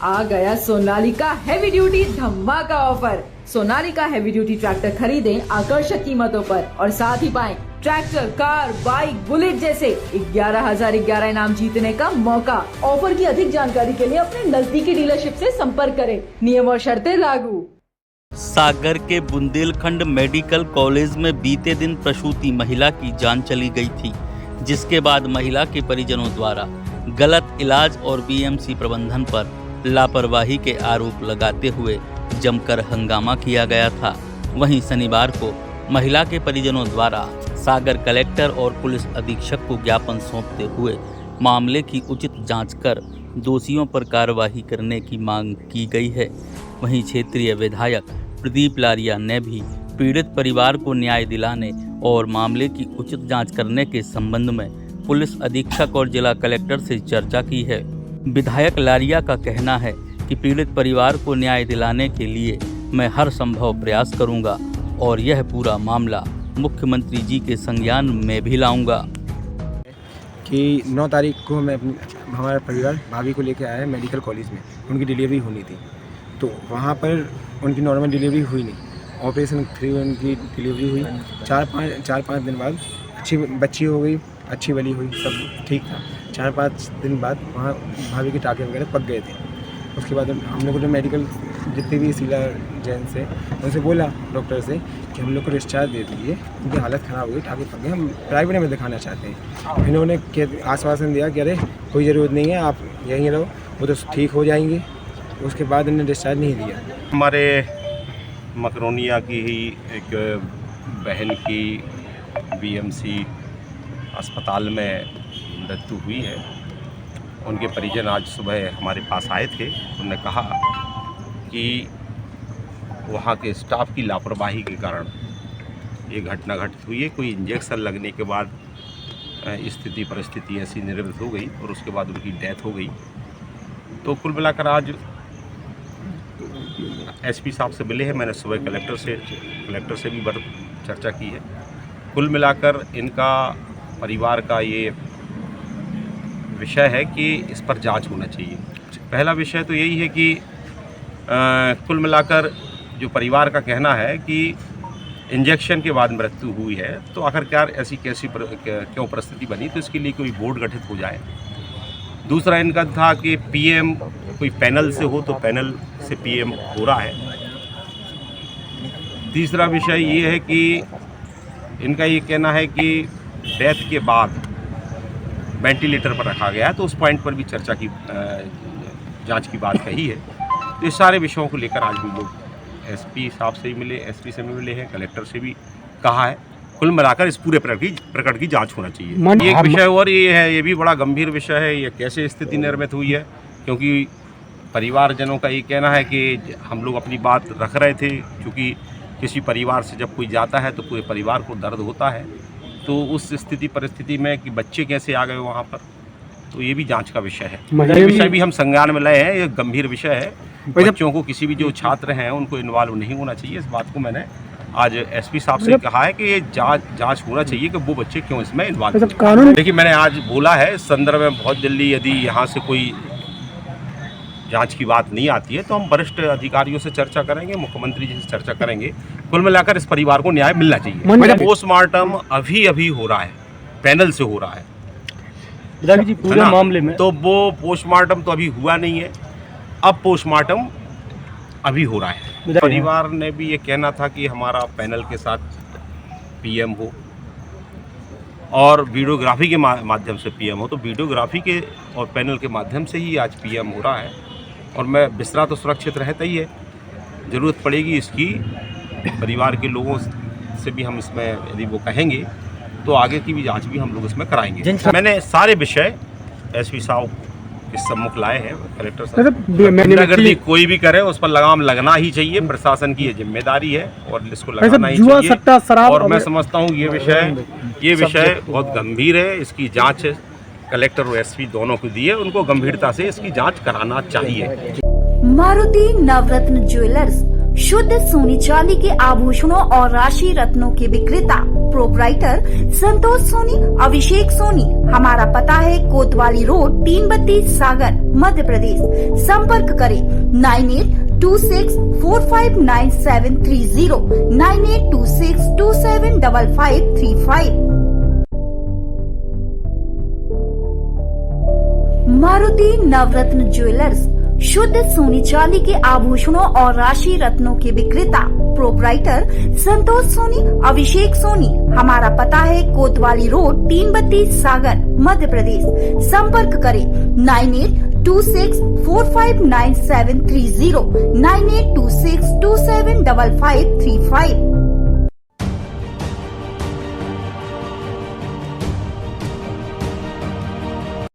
आ गया Sonalika heavy duty धमाका offer. Sonalika heavy duty tractor खरीदें आकर्षक कीमतों पर और साथ ही पाएं ट्रैक्टर, कार, बाइक, बुलेट जैसे 11,011 इनाम जीतने का मौका। ऑफर की अधिक जानकारी के लिए अपने नजदीकी डीलरशिप से संपर्क करें। नियम और शर्तें लागू। सागर के बुंदेलखंड मेडिकल कॉलेज में बीते दिन प्रसूति महिला की जान चली गई थी, जिसके बाद महिला के परिजनों द्वारा गलत इलाज और बीएमसी प्रबंधन पर लापरवाही के आरोप लगाते हुए जमकर हंगामा किया गया था। वहीं शनिवार को महिला के परिजनों द्वारा सागर कलेक्टर और पुलिस अधीक्षक को ज्ञापन सौंपते हुए मामले की उचित जांच कर दोषियों पर कार्रवाई करने की मांग की गई है। वहीं क्षेत्रीय विधायक प्रदीप लारिया ने भी पीड़ित परिवार को न्याय दिलाने और मामले की उचित जांच करने के संबंध में पुलिस अधीक्षक और जिला कलेक्टर से चर्चा की है। विधायक लारिया का कहना है कि पीड़ित परिवार को न्याय दिलाने के लिए मैं हर संभव प्रयास करूंगा और यह पूरा मामला मुख्यमंत्री जी के संज्ञान में भी लाऊंगा। कि 9 तारीख को मैं हमारा परिवार भाभी को लेकर आया मेडिकल कॉलेज में, उनकी डिलीवरी होनी थी। तो वहाँ पर उनकी नॉर्मल डिलीवरी हुई नहीं, ऑपरेशन 3 उनकी डिलीवरी हुई। 4-5 दिन बाद अच्छी बच्ची हो गई, अच्छी वाली हुई, सब ठीक था। 4-5 दिन बाद वहाँ भाभी के टाँके वगैरह पक गए थे। उसके बाद हम लोग को मेडिकल जितने भी शीला जैन से उनसे बोला डॉक्टर से कि हम लोग को डिस्चार्ज दे दीजिए, उनकी हालत ख़राब हो गई, टाँके पक गए, हम प्राइवेट में दिखाना चाहते हैं। इन्होंने आश्वासन दिया कि अरे कोई ज़रूरत नहीं है, आप यहीं रहो, वो तो ठीक हो जाएंगे। उसके बाद इन्होंने डिस्चार्ज नहीं दिया। हमारे मकरोनिया की ही एक बहन की बीएमसी अस्पताल में मृत्यु हुई है। उनके परिजन आज सुबह हमारे पास आए थे। उन्होंने कहा कि वहाँ के स्टाफ की लापरवाही के कारण ये घटना घटित हुई है। कोई इंजेक्शन लगने के बाद स्थिति परिस्थिति ऐसी निर्मित हो गई और उसके बाद उनकी डेथ हो गई। तो कुल मिलाकर आज एसपी साहब से मिले हैं, मैंने सुबह कलेक्टर से भी चर्चा की है। कुल मिलाकर इनका परिवार का ये विषय है कि इस पर जांच होना चाहिए। पहला विषय तो यही है कि कुल मिलाकर जो परिवार का कहना है कि इंजेक्शन के बाद मृत्यु हुई है, तो आखिरकार ऐसी क्यों परिस्थिति बनी, तो इसके लिए कोई बोर्ड गठित हो जाए। दूसरा इनका था कि पीएम कोई पैनल से हो, तो पैनल से पीएम हो रहा है। तीसरा विषय ये है कि इनका ये कहना है कि डेथ के बाद वेंटिलेटर पर रखा गया है, तो उस पॉइंट पर भी चर्चा की जांच की बात कही है। तो इस सारे विषयों को लेकर आज भी लोग एसपी साहब से भी मिले, एसपी से भी मिले हैं, कलेक्टर से भी कहा है। कुल मिलाकर इस पूरे प्रकरण की जांच होना चाहिए। ये एक विषय और ये है, ये भी बड़ा गंभीर विषय है। ये कैसे स्थिति निर्मित हुई है, क्योंकि परिवारजनों का ये कहना है कि हम लोग अपनी बात रख रहे थे, क्योंकि किसी परिवार से जब कोई जाता है तो पूरे परिवार को दर्द होता है। तो उस स्थिति परिस्थिति में कि बच्चे कैसे आ गए वहाँ पर, तो ये भी जांच का विषय है। ये विषय भी हम संज्ञान में लाए हैं। ये गंभीर विषय है। बच्चों को, किसी भी जो छात्र हैं उनको इन्वॉल्व नहीं होना चाहिए। इस बात को मैंने आज एसपी साहब से कहा है कि ये जांच होना चाहिए कि वो बच्चे क्यों इसमें इन्वॉल्व हैं। देखिए, मैंने आज बोला है इस संदर्भ में, बहुत जल्दी यदि यहाँ से कोई जांच की बात नहीं आती है तो हम वरिष्ठ अधिकारियों से चर्चा करेंगे, मुख्यमंत्री जी से चर्चा करेंगे। कुल मिलाकर इस परिवार को न्याय मिलना चाहिए। पोस्टमार्टम अभी हो रहा है, पैनल से हो रहा है जी पूरे मामले में। तो वो पोस्टमार्टम तो अभी हुआ नहीं है, अब पोस्टमार्टम अभी हो रहा है। परिवार ने भी ये कहना था कि हमारा पैनल के साथ पीएम हो और वीडियोग्राफी के माध्यम से पीएम हो। तो वीडियोग्राफी के और पैनल के माध्यम से ही आज पीएम हो रहा है। और मैं बिस्तरा तो सुरक्षित रहता ही है, ज़रूरत पड़ेगी इसकी परिवार के लोगों से भी हम इसमें यदि वो कहेंगे तो आगे की भी जांच भी हम लोग इसमें कराएंगे। मैंने सारे विषय एसपी साहब के सम्मुख लाए हैं। कलेक्टर साहब, अगर कोई भी करे उस पर लगाम लगना ही चाहिए। प्रशासन की ये जिम्मेदारी है और इसको लगाना ही चाहिए। और मैं समझता हूँ ये विषय बहुत गंभीर है। इसकी जाँच कलेक्टर और एसपी दोनों को दिए, उनको गंभीरता से इसकी जांच कराना चाहिए। मारुति नवरत्न ज्वेलर्स शुद्ध सोने चांदी के आभूषणों और राशि रत्नों के विक्रेता प्रोपराइटर संतोष सोनी, अभिषेक सोनी। हमारा पता है कोतवाली रोड, 332 सागर, मध्य प्रदेश। संपर्क करें 9826459730, 9826275535। मारुति नवरत्न ज्वेलर्स, शुद्ध सोने चांदी के आभूषणों और राशि रत्नों के विक्रेता प्रोपराइटर संतोष सोनी, अभिषेक सोनी। हमारा पता है कोतवाली रोड, 332 सागर, मध्य प्रदेश। संपर्क करें 9826459730, 9826275535।